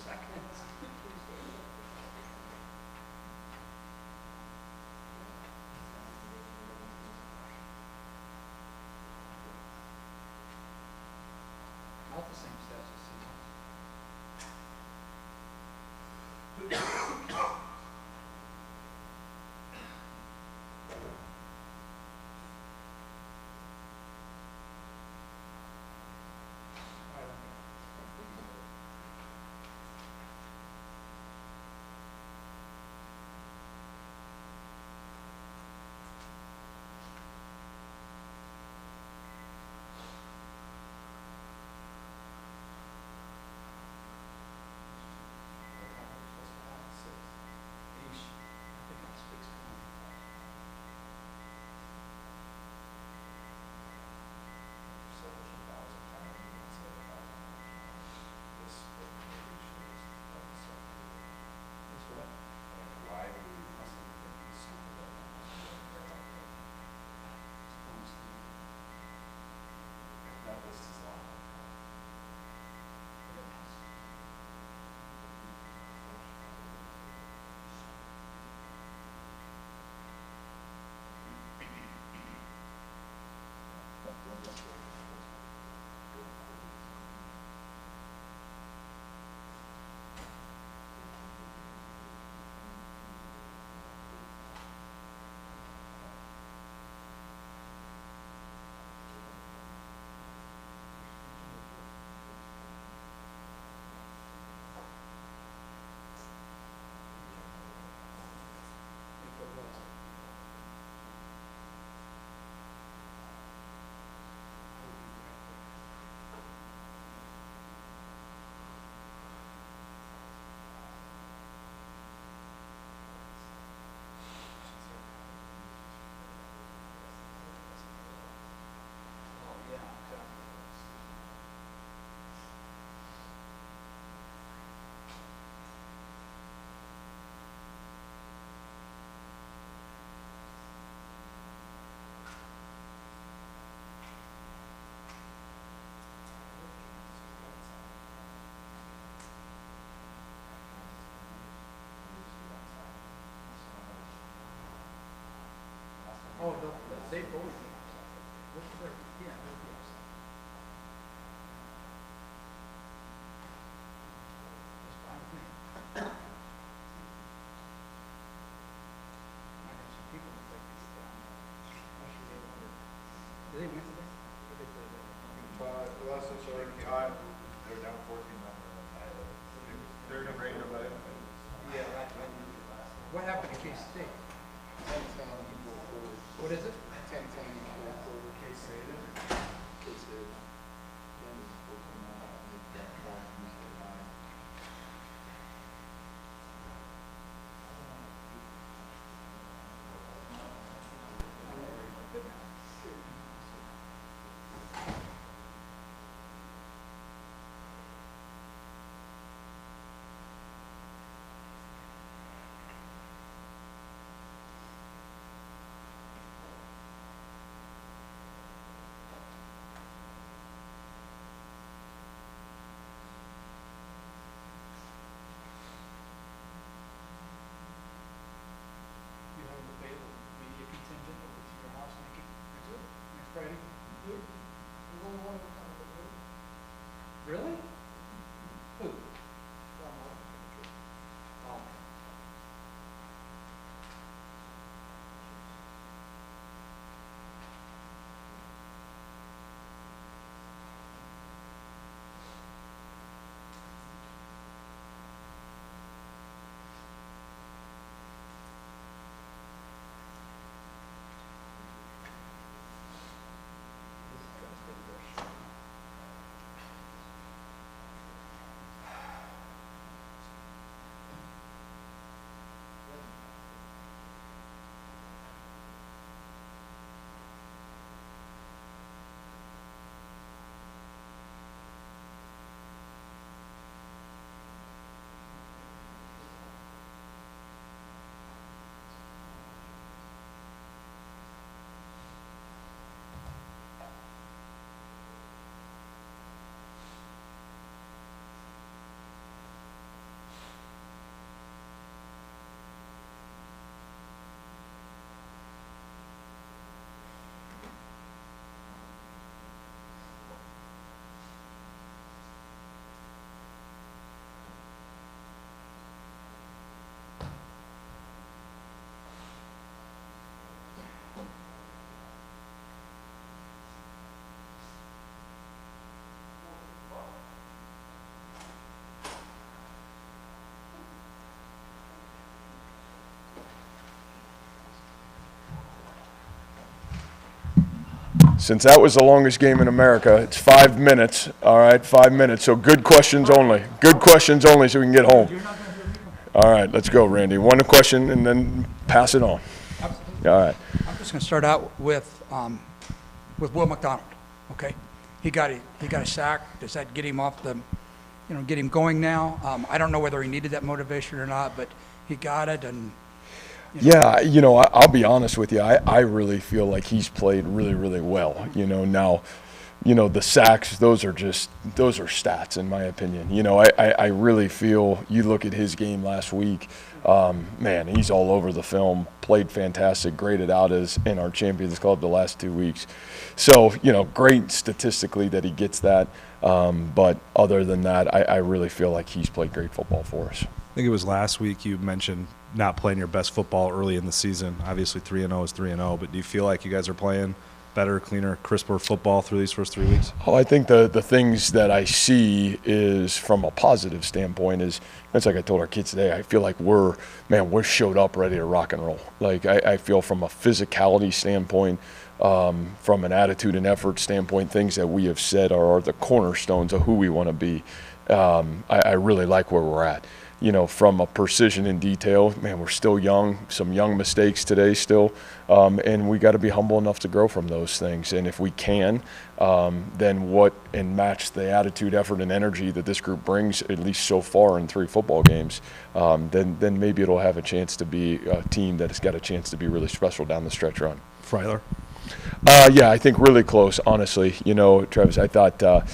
seconds. Not the same stats as oh, they both. Yeah, they'll be outside. That's fine with me. I got some people that think it's down. Did they win today? Or they played that? The last one showing time, they're down 14 nothing. They're in a great delay. Yeah, what happened to K-State? What is it? 10-10 K-State. K-State. You have the Baylor media contingent over to your house next Friday? Really? Who? Oh. This guy's been there. Since that was the longest game in America, it's 5 minutes. All right, 5 minutes. So good questions only. Good questions only so we can get home. You're not gonna hear me. All right, let's go, Randy. One question and then pass it on. Absolutely. All right. I'm just gonna start out with Will McDonald, okay? He got a sack. Does that get him off the, get him going now? I don't know whether he needed that motivation or not, but he got it and. Yeah, I'll be honest with you. I really feel like he's played really, really well. Now, the sacks, those are stats in my opinion. I really feel you look at his game last week, man, he's all over the film, played fantastic, graded out as in our Champions Club the last 2 weeks. So, great statistically that he gets that. But other than that, I really feel like he's played great football for us. I think it was last week you mentioned not playing your best football early in the season. Obviously 3-0 is 3-0, but do you feel like you guys are playing better, cleaner, crisper football through these first 3 weeks? Oh, I think the things that I see is from a positive standpoint is, it's like I told our kids today, I feel like we're showed up ready to rock and roll. Like I feel from a physicality standpoint, from an attitude and effort standpoint, things that we have said are the cornerstones of who we want to be. I really like where we're at. From a precision and detail, man, we're still young, some young mistakes today still, and we got to be humble enough to grow from those things. And if we can, then match the attitude, effort, and energy that this group brings, at least so far in 3 football games, then maybe it'll have a chance to be a team that has got a chance to be really special down the stretch run. Freiler? Yeah, I think really close, honestly. Travis, I thought,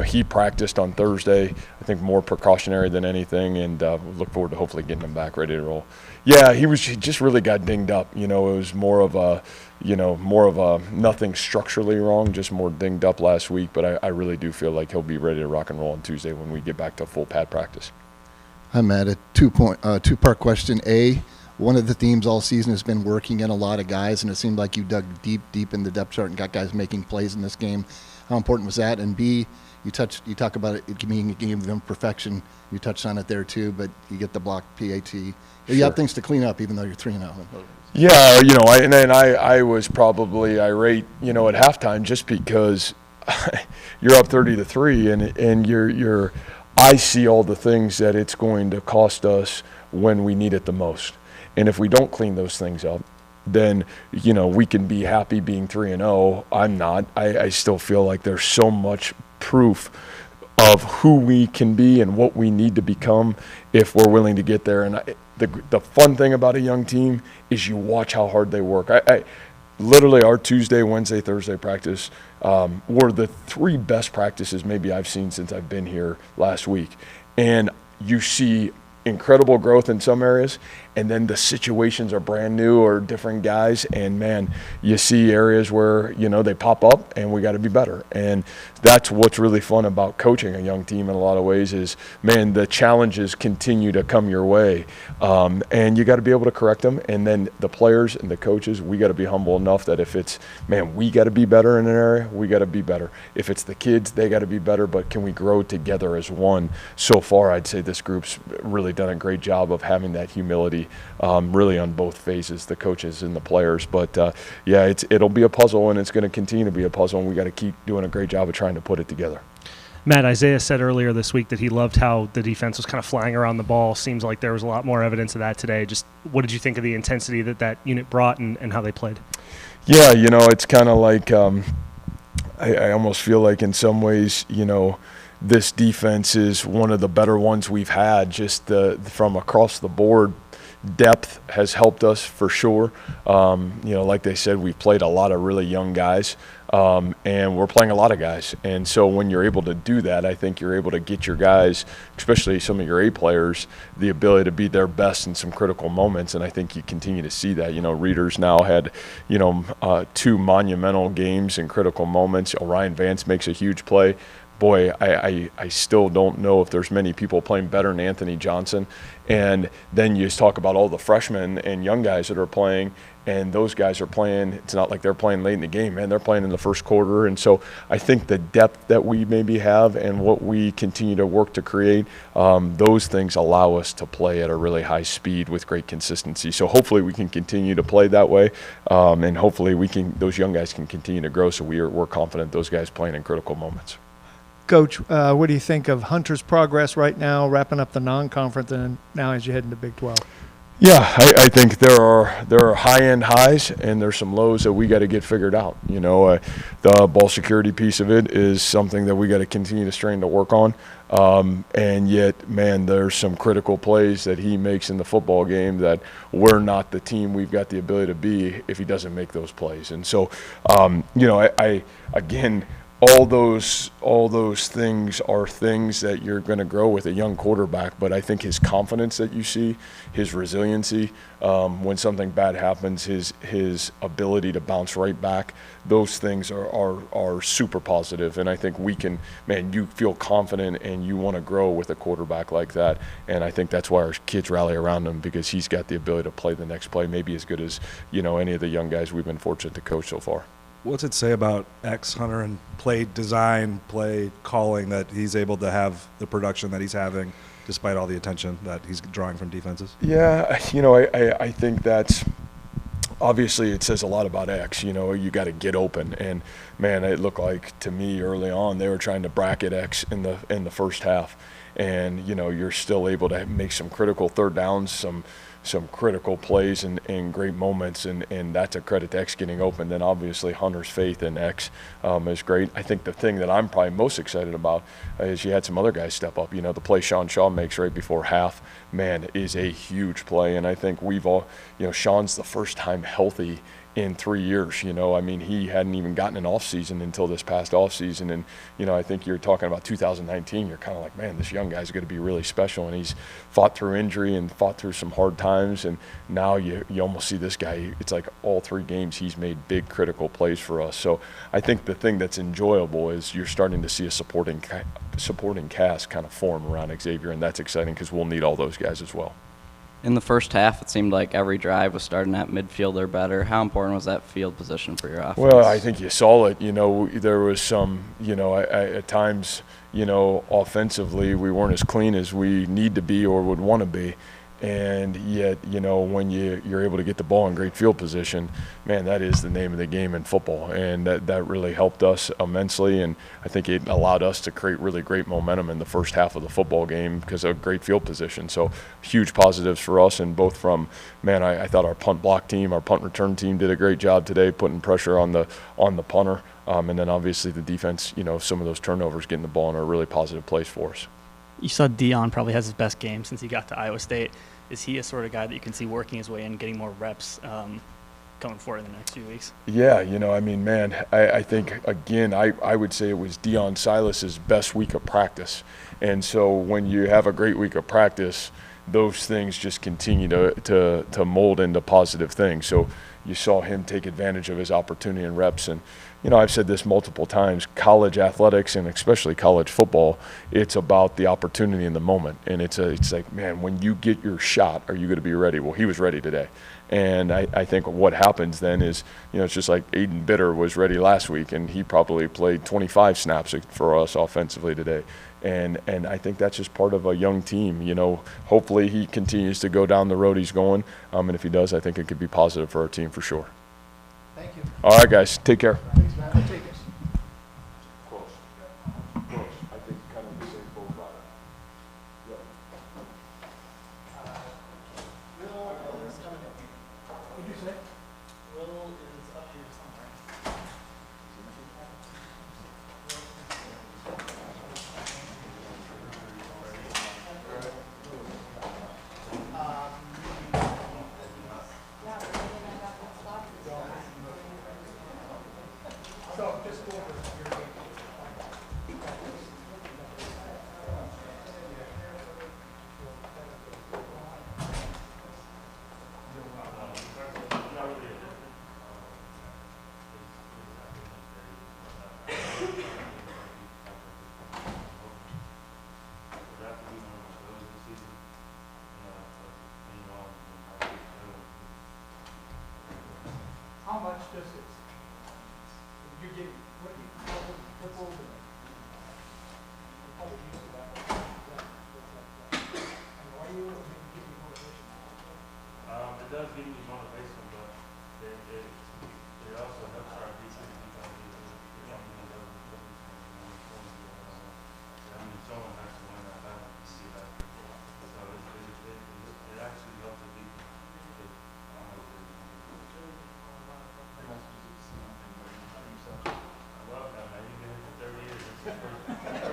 he practiced on Thursday, I think more precautionary than anything, and we look forward to hopefully getting him back ready to roll. Yeah, he just really got dinged up. It was more of a nothing structurally wrong, just more dinged up last week, but I really do feel like he'll be ready to rock and roll on Tuesday when we get back to full pad practice. Hi, Matt. A two-part question. A, one of the themes all season has been working in a lot of guys, and it seemed like you dug deep in the depth chart and got guys making plays in this game. How important was that? And B, you talk about it being a game of imperfection. You touched on it there too, but you get the block PAT. You have things to clean up, even though you're 3-0. Yeah, I was probably irate, at halftime just because you're up 30-3, and I see all the things that it's going to cost us when we need it the most. And if we don't clean those things up, then, we can be happy being 3-0. I'm not. I still feel like there's so much proof of who we can be and what we need to become if we're willing to get there. And the fun thing about a young team is you watch how hard they work. I literally, our Tuesday, Wednesday, Thursday practice were the 3 best practices maybe I've seen since I've been here last week. And you see incredible growth in some areas, and then the situations are brand new or different guys, and man, you see areas where they pop up and we got to be better. And that's what's really fun about coaching a young team in a lot of ways is, man, the challenges continue to come your way, and you got to be able to correct them. And then the players and the coaches, we got to be humble enough that if it's, man, we got to be better in an area, we got to be better. If it's the kids, they got to be better, but can we grow together as one? So far, I'd say this group's really done a great job of having that humility, really on both phases, the coaches and the players. But yeah, it'll be a puzzle, and it's going to continue to be a puzzle, and we got to keep doing a great job of trying to put it together. Matt, Isaiah said earlier this week that he loved how the defense was kind of flying around the ball. Seems like there was a lot more evidence of that today. Just what did you think of the intensity that unit brought and how they played? Yeah, it's kind of like I almost feel like in some ways, this defense is one of the better ones we've had, just from across the board. Depth has helped us for sure. Like they said, we've played a lot of really young guys, and we're playing a lot of guys. And so when you're able to do that, I think you're able to get your guys, especially some of your A players, the ability to be their best in some critical moments. And I think you continue to see that. Readers now had, 2 monumental games in critical moments. Ryan Vance makes a huge play. Boy, I still don't know if there's many people playing better than Anthony Johnson. And then you just talk about all the freshmen and young guys that are playing, and those guys are playing. It's not like they're playing late in the game, man. They're playing in the first quarter. And so I think the depth that we maybe have and what we continue to work to create, those things allow us to play at a really high speed with great consistency. So hopefully we can continue to play that way, and hopefully those young guys can continue to grow. So we're confident those guys playing in critical moments. Coach, what do you think of Hunter's progress right now, wrapping up the non-conference, and now as you head into Big 12? Yeah, I think there are high-end highs and there's some lows that we got to get figured out. The ball security piece of it is something that we got to continue to strain to work on. And yet, man, there's some critical plays that he makes in the football game that we're not the team we've got the ability to be if he doesn't make those plays. And so, I again, all those things are things that you're going to grow with a young quarterback, but I think his confidence that you see, his resiliency, when something bad happens, his ability to bounce right back, those things are super positive. And I think you feel confident and you want to grow with a quarterback like that. And I think that's why our kids rally around him, because he's got the ability to play the next play, maybe as good as, any of the young guys we've been fortunate to coach so far. What's it say about Hunter, and play design, play calling, that he's able to have the production that he's having despite all the attention that he's drawing from defenses? Yeah, I think that's obviously it says a lot about X. You got to get open, and man, it looked like to me early on they were trying to bracket X in the first half, and you're still able to make some critical third downs, some critical plays and great moments, and that's a credit to X getting open. Then obviously Hunter's faith in X is great. I think the thing that I'm probably most excited about is you had some other guys step up. The play Sean Shaw makes right before half, man, is a huge play. And I think we've all, Sean's the first time healthy in 3 years. He hadn't even gotten an off season until this past off season. And, I think you're talking about 2019, you're kind of like, man, this young guy's going to be really special. And he's fought through injury and fought through some hard times. And now you almost see this guy, it's like all 3 games he's made big critical plays for us. So I think the thing that's enjoyable is you're starting to see a supporting cast kind of form around Xavier. And that's exciting because we'll need all those guys as well. In the first half, it seemed like every drive was starting at midfield or better. How important was that field position for your offense? Well, I think you saw it. There was some, at times, offensively, we weren't as clean as we need to be or would want to be. And yet, when you're able to get the ball in great field position, man, that is the name of the game in football. And that really helped us immensely. And I think it allowed us to create really great momentum in the first half of the football game because of great field position. So huge positives for us. And both from, man, I thought our punt block team, our punt return team did a great job today putting pressure on the punter. And then obviously the defense, some of those turnovers getting the ball in a really positive place for us. You saw Dion probably has his best game since he got to Iowa State. Is he a sort of guy that you can see working his way in, getting more reps coming forward in the next few weeks? Yeah, man, I think, again, I would say it was Dion Silas's best week of practice. And so when you have a great week of practice, those things just continue to mold into positive things. So you saw him take advantage of his opportunity and reps. And, I've said this multiple times, college athletics and especially college football, it's about the opportunity in the moment. And it's like, man, when you get your shot, are you going to be ready? Well, he was ready today. And I think what happens then is, it's just like Aiden Bitter was ready last week, and he probably played 25 snaps for us offensively today. And I think that's just part of a young team. Hopefully he continues to go down the road he's going. And if he does, I think it could be positive for our team for sure. Thank you. All right, guys. Take care. Thanks, Matt. I'll take us. Close. I think kind of the same boat about it. What'd you say? Will is up here somewhere. So Watch this. You're getting, what do you, flip over there. Probably used to that. Annoy you or maybe give you motivation? It does give me motivation, but it also helps our defense because someone has to win that battle to see that. So it actually helps the defense. I love that, man. You've been here for 30 years. It's the first